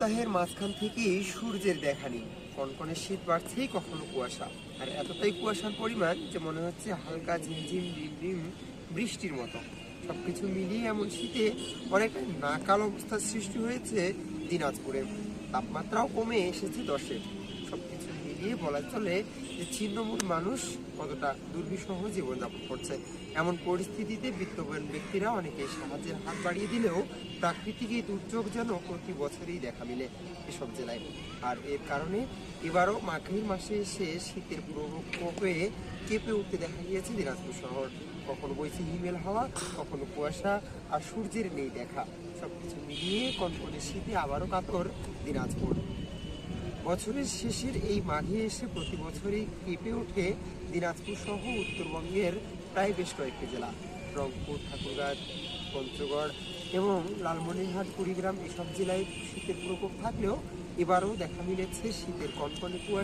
সপ্তাহের মাঝখান থেকেই সূর্যের দেখা নেই। কনকনে শীত বাড়ছেই, কখনো কুয়াশা। আর এতটাই কুয়াশার পরিমাণ যে মনে হচ্ছে হালকা ঝিমঝিম রিমঝিম বৃষ্টির মতো। সবকিছু মিলিয়ে এমন শীতে অনেকটা নাকাল অবস্থার সৃষ্টি হয়েছে দিনাজপুরে। তাপমাত্রাও কমে এসেছে 10-এ। সবকিছু মিলিয়ে বলা চলে যে ছিন্নমূল মানুষ কতটা দুর্বিষহ জীবনযাপন করছে। এমন পরিস্থিতিতে বিত্তবান ব্যক্তিরা অনেকে সাহায্যের হাত বাড়িয়ে দিলেও প্রাকৃতিক এই দুর্যোগ যেন প্রতি বছরই দেখা মিলে এসব জেলায়। আর এর কারণে এবারও মাঘের মাসে এসে শীতের প্রকোপে কেঁপে উঠতে দেখা গিয়েছে দিনাজপুর শহর। কখনো বইছে হিমেল হাওয়া, কখনো কুয়াশা, আর সূর্যের নেই দেখা। সবকিছু মিলিয়ে কনকনে শীতে আবারও কাতর দিনাজপুর। বছরের শেষের এই মাঘে এসে প্রতি বছরই কেঁপে ওঠে দিনাজপুর সহ উত্তরবঙ্গের প্রায় বেশ কয়েকটি জেলা। রংপুর, ঠাকুরগাঁও, পঞ্চগড় এবং লালমনিরহাট, কুড়িগ্রাম এসব জেলায় শীতের প্রকোপ থাকলেও এবারও দেখা মিলেছে শীতের কনকনে কুয়াশা।